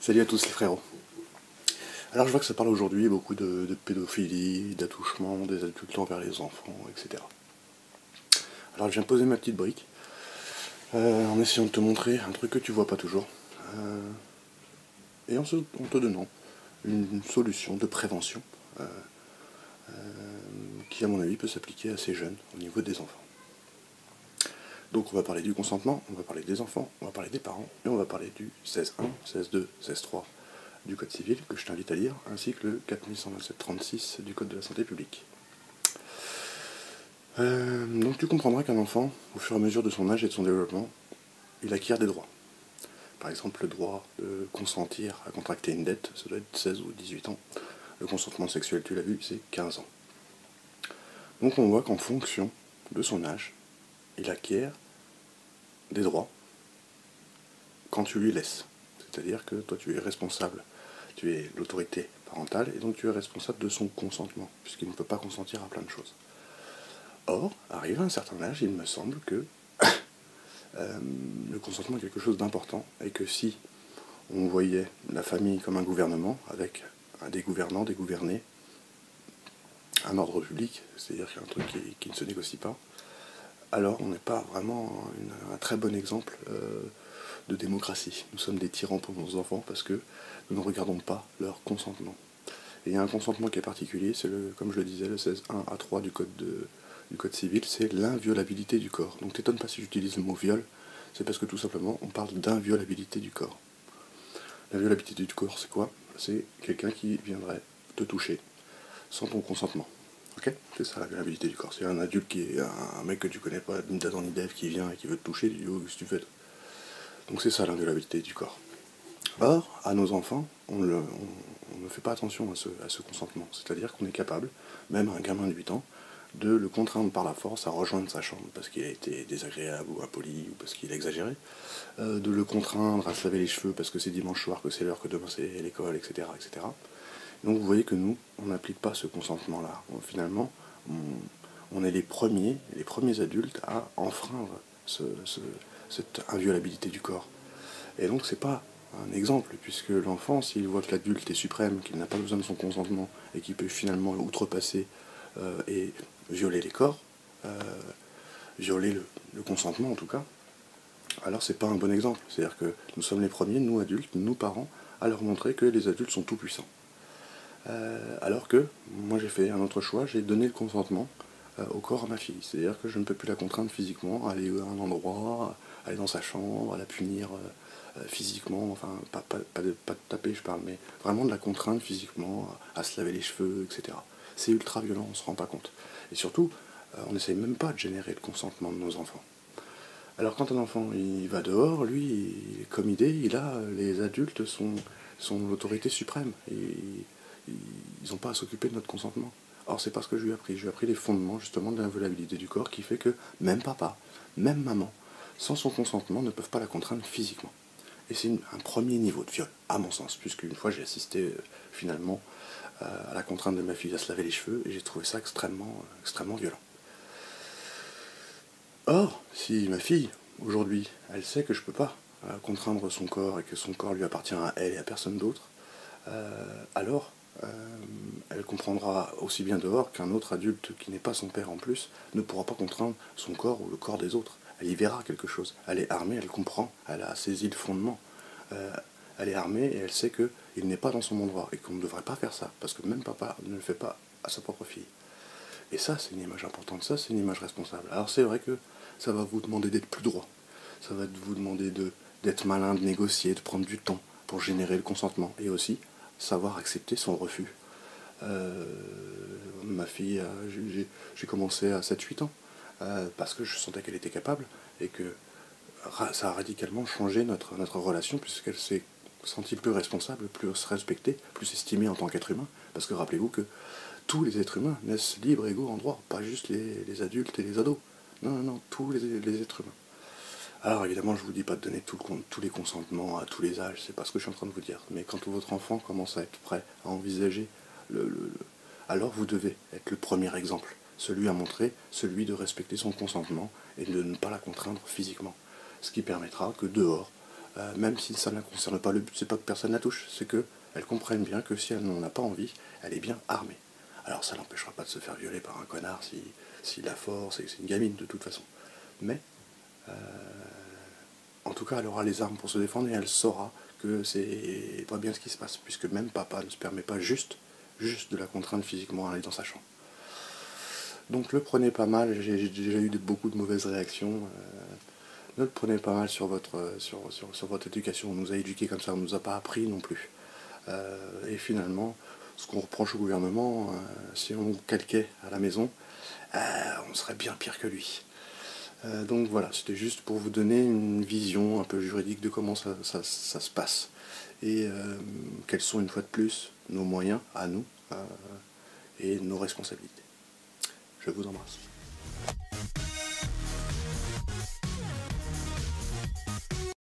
Salut à tous les frérots. Alors je vois que ça parle aujourd'hui beaucoup de pédophilie, d'attouchement des adultes envers les enfants, etc. Alors je viens poser ma petite brique en essayant de te montrer un truc que tu vois pas toujours et en te donnant une solution de prévention qui à mon avis peut s'appliquer à ces jeunes au niveau des enfants. Donc on va parler du consentement, on va parler des enfants, on va parler des parents et on va parler du 16.1, 16.2, 16.3 du Code civil que je t'invite à lire, ainsi que le 4127-36 du Code de la santé publique. Donc tu comprendras qu'un enfant, au fur et à mesure de son âge et de son développement, il acquiert des droits. Par exemple, le droit de consentir à contracter une dette, ça doit être 16 ou 18 ans. Le consentement sexuel, tu l'as vu, c'est 15 ans. Donc on voit qu'en fonction de son âge, il acquiert des droits quand tu lui laisses. C'est-à-dire que toi tu es responsable, tu es l'autorité parentale, et donc tu es responsable de son consentement, puisqu'il ne peut pas consentir à plein de choses. Or, arrivé à un certain âge, il me semble que le consentement est quelque chose d'important, et que si on voyait la famille comme un gouvernement, avec des gouvernants, des gouvernés, un ordre public, c'est-à-dire qu'il y a un truc qui ne se négocie pas, alors on n'est pas vraiment un très bon exemple de démocratie. Nous sommes des tyrans pour nos enfants parce que nous ne regardons pas leur consentement. Et il y a un consentement qui est particulier, c'est comme je le disais, le 16.1 à 3 du code civil, c'est l'inviolabilité du corps. Donc t'étonnes pas si j'utilise le mot viol, c'est parce que tout simplement on parle d'inviolabilité du corps. L'inviolabilité du corps, c'est quoi? C'est quelqu'un qui viendrait te toucher sans ton consentement. Ok? C'est ça l'inviolabilité du corps. C'est un adulte qui est un mec que tu connais pas, ni d'Adam ni d'Ève, qui vient et qui veut te toucher, tu dis oh, qu'est-ce que tu fais? Donc c'est ça l'inviolabilité du corps. Or, à nos enfants, on ne fait pas attention à ce consentement. C'est-à-dire qu'on est capable, même un gamin de 8 ans, de le contraindre par la force à rejoindre sa chambre parce qu'il a été désagréable ou impoli ou parce qu'il a exagéré, de le contraindre à se laver les cheveux parce que c'est dimanche soir, que c'est l'heure, que demain c'est l'école, etc., etc. Donc vous voyez que nous, on n'applique pas ce consentement-là. Finalement, on est les premiers adultes à enfreindre cette inviolabilité du corps. Et donc c'est pas un exemple, puisque l'enfant, s'il voit que l'adulte est suprême, qu'il n'a pas besoin de son consentement, et qu'il peut finalement outrepasser et violer les corps, violer le consentement en tout cas, alors c'est pas un bon exemple. C'est-à-dire que nous sommes les premiers, nous adultes, nous parents, à leur montrer que les adultes sont tout puissants. Alors que moi j'ai fait un autre choix, j'ai donné le consentement au corps à ma fille. C'est-à-dire que je ne peux plus la contraindre physiquement à aller à un endroit, à aller dans sa chambre, à la punir physiquement, enfin pas de taper je parle, mais vraiment de la contraindre physiquement, à se laver les cheveux, etc. C'est ultra violent, on ne se rend pas compte. Et surtout, on n'essaye même pas de générer le consentement de nos enfants. Alors quand un enfant il va dehors, lui, comme idée, les adultes sont l'autorité suprême. Et ils n'ont pas à s'occuper de notre consentement. Or c'est pas ce que je lui ai appris. Je lui ai appris les fondements justement de l'inviolabilité du corps qui fait que même papa, même maman, sans son consentement, ne peuvent pas la contraindre physiquement. Et c'est un premier niveau de viol, à mon sens, puisqu'une fois j'ai assisté finalement à la contrainte de ma fille à se laver les cheveux et j'ai trouvé ça extrêmement violent. Or, si ma fille, aujourd'hui, elle sait que je ne peux pas contraindre son corps et que son corps lui appartient à elle et à personne d'autre, alors elle comprendra aussi bien dehors qu'un autre adulte qui n'est pas son père en plus ne pourra pas contraindre son corps ou le corps des autres. Elle y verra quelque chose. Elle est armée, elle comprend, elle a saisi le fondement. Elle est armée et elle sait qu'il n'est pas dans son bon droit et qu'on ne devrait pas faire ça, parce que même papa ne le fait pas à sa propre fille. Et ça, c'est une image importante, ça, c'est une image responsable. Alors c'est vrai que ça va vous demander d'être plus droit, ça va vous demander d'être malin, de négocier, de prendre du temps pour générer le consentement, et aussi savoir accepter son refus. Ma fille, j'ai commencé à 7-8 ans, parce que je sentais qu'elle était capable, et que ça a radicalement changé notre relation, puisqu'elle s'est sentie plus responsable, plus respectée, plus estimée en tant qu'être humain, parce que rappelez-vous que tous les êtres humains naissent libres, égaux, en droit, pas juste les adultes et les ados. Non, tous les êtres humains. Alors évidemment, je ne vous dis pas de donner tous les consentements à tous les âges, c'est pas ce que je suis en train de vous dire. Mais quand votre enfant commence à être prêt à envisager alors vous devez être le premier exemple, celui à montrer, celui de respecter son consentement et de ne pas la contraindre physiquement. Ce qui permettra que dehors, même si ça ne la concerne pas. Le but, c'est pas que personne la touche, c'est qu'elle comprenne bien que si elle n'en a pas envie, elle est bien armée. Alors ça n'empêchera pas de se faire violer par un connard si la force, et que c'est une gamine de toute façon. Mais, en tout cas, elle aura les armes pour se défendre et elle saura que c'est pas bien ce qui se passe, puisque même papa ne se permet pas juste de la contraindre physiquement à aller dans sa chambre. Donc le prenez pas mal, j'ai déjà eu beaucoup de mauvaises réactions. Ne le prenez pas mal sur votre éducation. On nous a éduqués comme ça, on ne nous a pas appris non plus. Et finalement, ce qu'on reproche au gouvernement, si on calquait à la maison, on serait bien pire que lui. Donc voilà, c'était juste pour vous donner une vision un peu juridique de comment ça se passe. Et quels sont une fois de plus nos moyens à nous et nos responsabilités. Je vous embrasse.